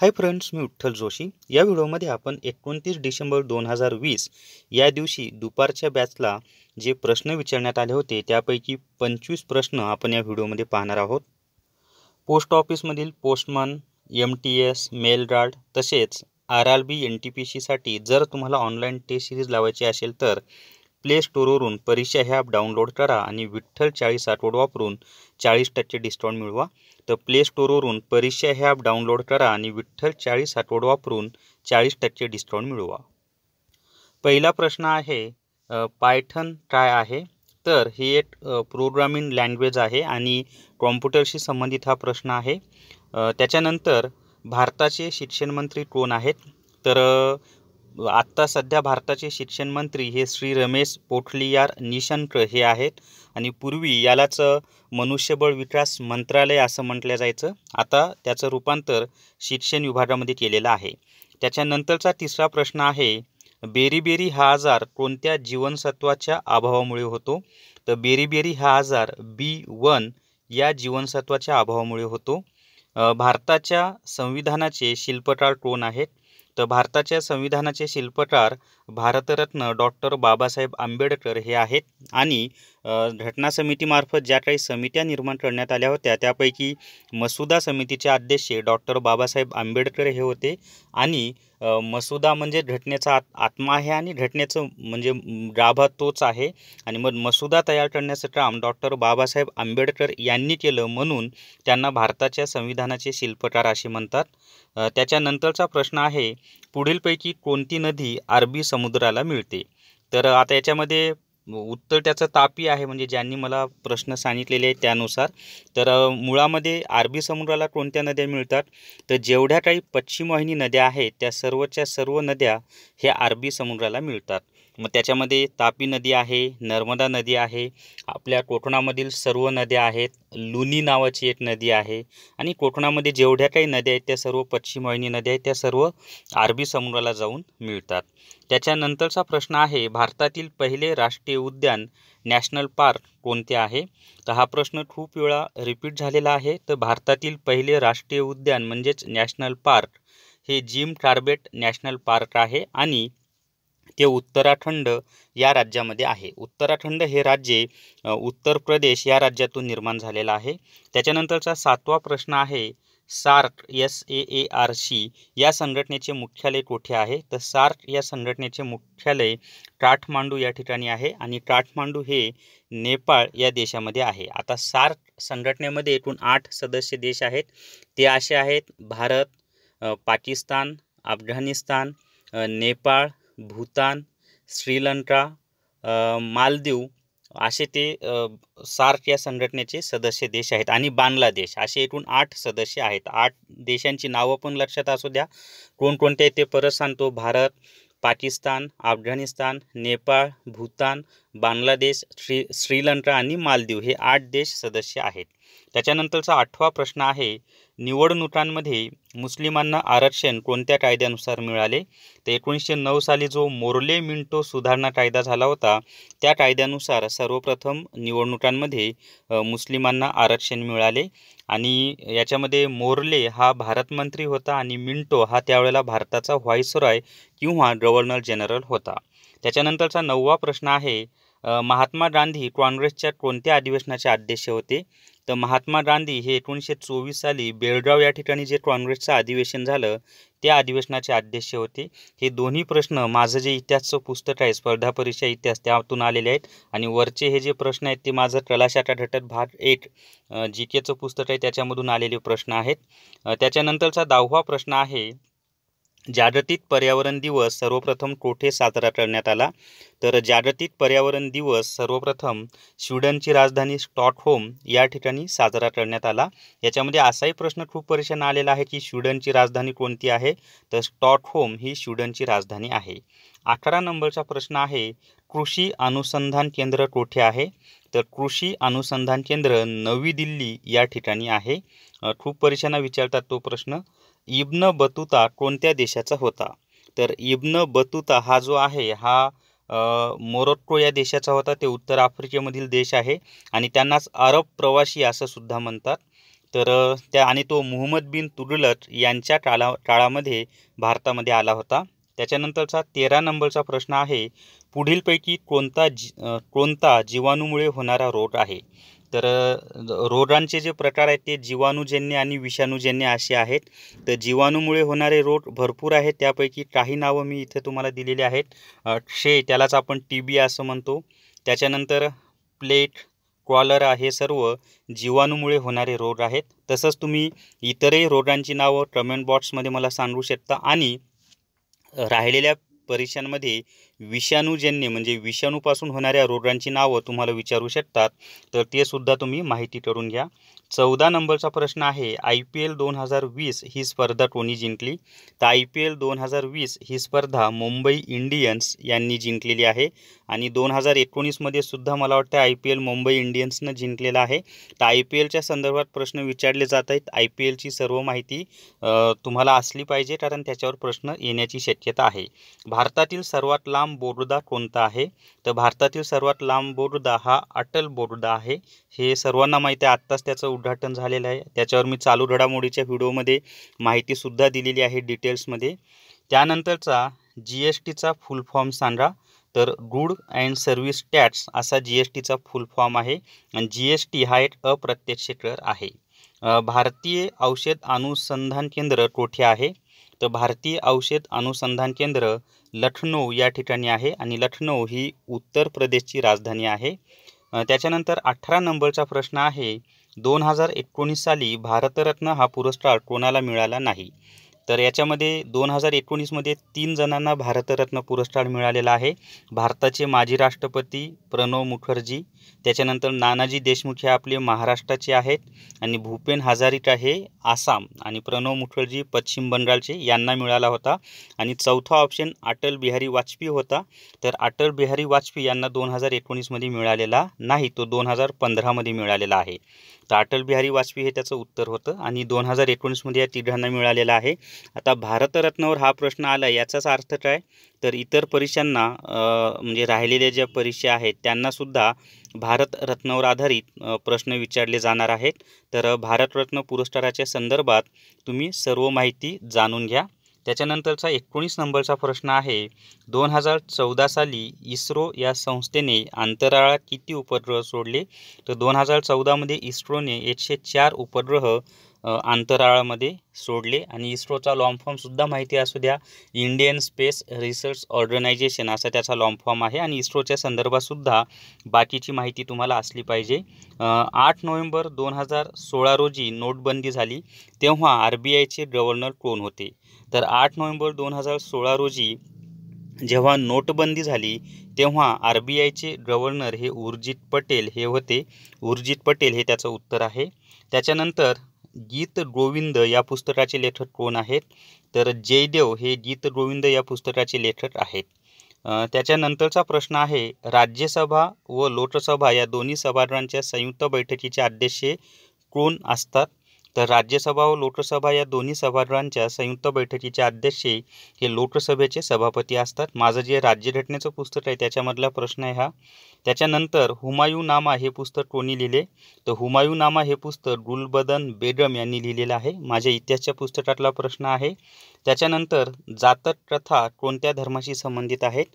Hi friends, मी विठ्ठल जोशी। या व्हिडिओमध्ये आपण 29 डिसेंबर 2020 या दिवशी दुपारच्या बॅचला जे प्रश्न विचारण्यात आले होते त्यापैकी 25 प्रश्न आपण या व्हिडिओमध्ये पाहणार आहोत। पोस्ट ऑफिसमधील पोस्टमन, MTS, मेल गार्ड तसेच RRB NTPC साठी जर तुम्हाला ऑनलाईन टेस्ट सिरीज लावायची असेल तर प्ले स्टोरवरून परीक्षा हे ॲप डाउनलोड करा आणि विठ्ठल 40 आठवड वापरून 40% डिस्काउंट मिळवा। तर प्ले स्टोरवरून परीक्षा हे ॲप डाउनलोड करा आणि विठ्ठल 40 आठवड वापरून 40% डिस्काउंट मिळवा। पहिला प्रश्न आहे, पायथन काय आहे? तर ही एक प्रोग्रामिंग लँग्वेज आहे आणि कॉम्प्युटरशी संबंधित हा प्रश्न आहे। त्याच्यानंतर भारताचे शिक्षण मंत्री कोण आहेत? तर आत्ता सध्या भारताचे शिक्षण मंत्री हे श्री रमेश पोखरियाल निशंक हे आहेत आणि पूर्वी यालाच मनुष्यबळ विकास मंत्रालय असं म्हटलं जायचं। आता त्याचं रूपांतर शिक्षण विभागामध्ये केलेलं आहे। त्याच्यानंतरचा तिसरा प्रश्न आहे, बेरीबेरी हा आजार कोणत्या जीवनसत्वाच्या अभावामुळे होतो? तर बेरीबेरी हा आजार B1 या जीवनसत्वाच्या अभावामुळे होतो। भारताच्या संविधानाचे शिल्पकार कोण आहेत? तर भारताच्या संविधानाचे शिल्पकार भारतरत्न डॉक्टर बाबासाहेब आंबेडकर हे आहेत आणि घटना समितीमार्फत ज्या काही समित्या निर्माण करण्यात आल्या होत्या त्यापैकी मसुदा समितीचे अध्यक्ष डॉक्टर बाबासाहेब आंबेडकर हे होते आणि मसुदा म्हणजे घटनेचा आत्मा आहे आणि घटनेचं म्हणजे गाभा तोच आहे आणि मग मसुदा तयार करण्याचं काम डॉक्टर बाबासाहेब आंबेडकर यांनी केलं म्हणून त्यांना भारताच्या संविधानाचे शिल्पकार असे म्हणतात। त्याच्यानंतरचा प्रश्न आहे, पुढीलपैकी कोणती नदी अरबी समुद्राला मिळते? तर आता याच्यामध्ये उत्तर त्याचं तापी आहे, म्हणजे ज्यांनी मला प्रश्न सांगितलेले आहे त्यानुसार। तर मुळामध्ये अरबी समुद्राला कोणत्या नद्या मिळतात? तर जेवढ्या काही पश्चिम वाहिनी नद्या आहेत त्या सर्वच्या सर्व नद्या ह्या अरबी समुद्राला मिळतात। मग त्याच्यामध्ये तापी नदी आहे, नर्मदा नदी आहे, आपल्या कोकणामधील सर्व नद्या आहेत, लुनी नावाची एक नदी आहे आणि कोकणामध्ये जेवढ्या काही नद्या आहेत त्या सर्व पश्चिम वाहिनी नद्या आहेत त्या सर्व अरबी समुद्राला जाऊन मिळतात। त्याच्यानंतरचा प्रश्न आहे, भारतातील पहिले राष्ट्रीय उद्यान नॅशनल पार्क कोणते आहे? तर हा प्रश्न खूप वेळा रिपीट झालेला आहे। तर भारतातील पहिले राष्ट्रीय उद्यान म्हणजेच नॅशनल पार्क हे जिम कॉर्बेट नॅशनल पार्क आहे आणि ते उत्तराखंड या राज्यामध्ये आहे। उत्तराखंड हे राज्य उत्तर प्रदेश या राज्यातून निर्माण झालेलं आहे। त्याच्यानंतरचा 7वा प्रश्न आहे, सार्क SAARC या संघटनेचे मुख्यालय कोठे आहे? तर सार्क या संघटनेचे मुख्यालय काठमांडू या ठिकाणी आहे आणि काठमांडू हे नेपाळ या देशामध्ये आहे। आता सार्क संघटनेमध्ये एकूण 8 सदस्य देश आहेत। ते असे आहेत, भारत, पाकिस्तान, अफगाणिस्तान, नेपाळ, भूतान, श्रीलंका, मालदीव असे ते सार्क या संघटनेचे सदस्य देश आहेत आणि बांगलादेश असे एकूण 8 सदस्य आहेत। 8 देशांची नावं पण लक्षात असू द्या, कोणकोणते ते परत सांगतो, भारत, पाकिस्तान, अफगाणिस्तान, नेपाळ, भूतान, बांगलादेश, श्रीलंका आणि मालदीव हे 8 देश सदस्य आहेत। त्याच्यानंतरचा 8वा प्रश्न आहे, निवडणुकांमध्ये मुस्लिमांना आरक्षण कोणत्या कायद्यानुसार मिळाले? तर 1909 साली जो मोर्ले मिंटो सुधारणा कायदा झाला होता त्या कायद्यानुसार सर्वप्रथम निवडणुकांमध्ये मुस्लिमांना आरक्षण मिळाले आणि याच्यामध्ये मोर्ले हा भारत मंत्री होता आणि मिंटो हा त्यावेळेला भारताचा व्हाईसरॉय किंवा गव्हर्नर जनरल होता। त्याच्यानंतरचा 9वा प्रश्न आहे, महात्मा गांधी काँग्रेसच्या कोणत्या अधिवेशनाचे अध्यक्ष होते? तर महात्मा गांधी हे 1924 साली बेळगाव या ठिकाणी जे काँग्रेसचं अधिवेशन झालं त्या अधिवेशनाचे अध्यक्ष होते। हे दोन्ही प्रश्न माझं जे इतिहासचं पुस्तक आहे स्पर्धा परीक्षा इतिहास त्यातून आलेले आहेत आणि वरचे हे जे प्रश्न आहेत ते माझं कलाशाखा घटक भाग 1 GKचं पुस्तक आहे त्याच्यामधून आलेले प्रश्न आहेत। त्याच्यानंतरचा 10वा प्रश्न आहे, जागतिक पर्यावरण दिवस सर्वप्रथम कोठे साजरा करण्यात आला? तर जागतिक पर्यावरण दिवस सर्वप्रथम स्वीडनची राजधानी स्टॉकहोम या ठिकाणी साजरा करण्यात आला। याच्यामध्ये असाही प्रश्न खूप परीक्षांना आलेला आहे की स्वीडनची राजधानी कोणती आहे? तर स्टॉकहोम ही स्वीडनची राजधानी आहे। 11 नंबरचा प्रश्न आहे, कृषी अनुसंधान केंद्र कोठे आहे? तर कृषी अनुसंधान केंद्र नवी दिल्ली या ठिकाणी आहे। खूप परीक्षांना विचारतात तो प्रश्न। इब्न बतूता कोणत्या देशाचा होता? तर इब्न बतूता हा जो आहे हा मोरोक्को या देशाचा होता। ते उत्तर आफ्रिकेमधील देश आहे आणि त्यांनाच अरब प्रवासी असं सुद्धा म्हणतात। तर त्या आणि तो मुहम्मद बिन तुगलक यांच्या काळामध्ये भारतामध्ये आला होता. त्याच्यानंतरचा 13 नंबरचा प्रश्न आहे, पुढीलपैकी कोणता जीवाणूमुळे होणारा रोग आहे. तर रोगांचे जे प्रकार आहेत ते जीवाणूजन्य आणि विषाणूजन्य असे आहेत. तर जीवाणूमुळे होणारे रोग भरपूर आहेत. त्यापैकी काही नावं मी इथे तुम्हाला दिलेली आहेत. त्यालाच आपण TB असं म्हणतो. त्याच्यानंतर प्लेग, कॉलरा हे सर्व जीवाणूमुळे होणारे रोग आहेत. तसंच तुम्ही इतरही रोगांची नावं कमेंट बॉक्समध्ये मला सांगू शकता आणि राहिलेल्या परीक्षांमध्ये विषाणूजन्य म्हणजे विषाणूपासून होणाऱ्या रोगांची नावं तुम्हाला विचारू शकतात. तर ते सुद्धा तुम्ही माहिती करून घ्या. 14 नंबरचा प्रश्न आहे, IPL 2020 ही स्पर्धा कोणी जिंकली. तर IPL 2020 ही स्पर्धा मुंबई इंडियन्स यांनी जिंकलेली आहे आणि 2019मध्ये सुद्धा मला वाटतं IPL मुंबई इंडियन्सनं जिंकलेला आहे. तर IPLच्या संदर्भात प्रश्न विचारले जात आहेत. IPLची सर्व माहिती तुम्हाला असली पाहिजे, कारण त्याच्यावर प्रश्न येण्याची शक्यता आहे. भारतातील सर्वात लांब बोगदा कोणता आहे. तर भारतातील सर्वात लांब बोगदा हा अटल बोगदा आहे. हे सर्वांना माहिती आहे. आत्ताच त्याचं उद्घाटन झालेलं आहे. त्याच्यावर मी चालू घडामोडीच्या व्हिडिओमध्ये माहितीसुद्धा दिलेली आहे डिटेल्समध्ये. त्यानंतरचा GSTचा फुल फॉर्म सांगा. तर गुड अँड सर्व्हिस टॅक्स असा GSTचा फुल फॉर्म आहे आणि GST हा एक अप्रत्यक्ष कर आहे. भारतीय औषध अनुसंधान केंद्र कोठे आहे. तर भारतीय औषध अनुसंधान केंद्र लखनौ या ठिकाणी आहे आणि लखनौ ही उत्तर प्रदेशची राजधानी आहे. त्याच्यानंतर 18 नंबरचा प्रश्न आहे, 2019 साली भारतरत्न हा पुरस्कार कोणाला मिळाला नाही. तर याच्यामध्ये 2019मध्ये 3 जणांना भारतरत्न पुरस्कार मिळालेला आहे. भारताचे माजी राष्ट्रपती प्रणव मुखर्जी, त्याच्यानंतर नानाजी देशमुख हे आपले महाराष्ट्राचे आहेत आणि भूपेन हजारिका हे आसाम आणि प्रणव मुखर्जी पश्चिम बंगालचे यांना मिळाला होता. आणि चौथा ऑप्शन अटल बिहारी वाजपेयी होता. तर अटल बिहारी वाजपेयी यांना 2019मध्ये मिळालेला नाही, तो 2015मध्ये मिळालेला आहे. तर अटल बिहारी वाजपेयी हे त्याचं उत्तर होतं आणि 2019मध्ये या तिघांना मिळालेला आहे. आता भारतरत्नावर हा प्रश्न आला, याचाच अर्थ काय. तर इतर परीक्षांना म्हणजे राहिलेल्या ज्या परीक्षा आहेत त्यांनासुद्धा भारतरत्नावर आधारित प्रश्न विचारले जाणार आहेत. तर भारतरत्न पुरस्काराच्या संदर्भात तुम्ही सर्व माहिती जाणून घ्या. त्याच्यानंतरचा 19 नंबरचा प्रश्न आहे, 2014 साली इस्रो या संस्थेने अंतराळात किती उपग्रह सोडले. तर 2014मध्ये इस्रोने 104 उपग्रह अंतराळामध्ये सोडले आणि इस्रोचा लॉंग फॉर्मसुद्धा माहिती असू द्या, इंडियन स्पेस रिसर्च ऑर्गनायझेशन असा त्याचा लॉंग फॉर्म आहे आणि इस्रोच्या संदर्भातसुद्धा बाकीची माहिती तुम्हाला असली पाहिजे. 8 नोव्हेंबर 2016 रोजी नोटबंदी झाली, तेव्हा RBIचे गव्हर्नर कोण होते. तर 8 नोव्हेंबर 2016 रोजी जेव्हा नोटबंदी झाली तेव्हा RBIचे गव्हर्नर हे उर्जित पटेल हे होते. उर्जित पटेल हे त्याचं उत्तर आहे. त्याच्यानंतर गीत गोविंद या पुस्तकाचे लेखक कोण आहेत. तर जयदेव हे गीत गोविंद या पुस्तकाचे लेखक आहेत. त्याच्यानंतरचा प्रश्न आहे, राज्यसभा व लोकसभा या दोन्ही सभागृहांच्या संयुक्त बैठकीचे अध्यक्ष कोण असतात. तर राज्यसभा व लोकसभा या दोन्ही सभागृहांच्या संयुक्त बैठकीचे अध्यक्ष हे लोकसभेचे सभापती असतात. माझं जे राज्यघटनेचं पुस्तक आहे त्याच्यामधला प्रश्न आहे हा. त्याच्यानंतर हुमायूनामा हे पुस्तक कोणी लिहिले. तर हुमायूनामा हे पुस्तक गुलबदन बेगम यांनी लिहिलेलं आहे. माझ्या इतिहासच्या पुस्तकातला प्रश्न आहे. त्याच्यानंतर जातक प्रथा कोणत्या धर्माशी संबंधित आहेत.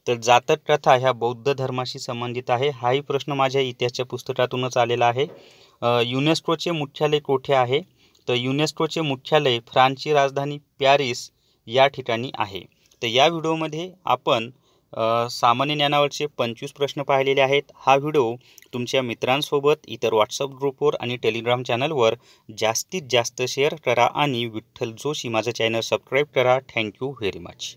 तर जातक प्रथा ह्या बौद्ध धर्माशी संबंधित आहे. हाही प्रश्न माझ्या इतिहासच्या पुस्तकातूनच आलेला आहे. युनेस्कोचे मुख्यालय कोठे आहे. तर युनेस्कोचे मुख्यालय फ्रान्सची राजधानी पॅरिस या ठिकाणी आहे. तर या व्हिडिओमध्ये आपण सामान्य ज्ञानावरचे 25 प्रश्न पाहिलेले आहेत. हा व्हिडिओ तुमच्या मित्रांसोबत, इतर व्हॉट्सअप ग्रुपवर आणि टेलिग्राम चॅनलवर जास्तीत जास्त शेअर करा आणि विठ्ठल जोशी माझं चॅनल सबस्क्राईब करा. Thank you very much.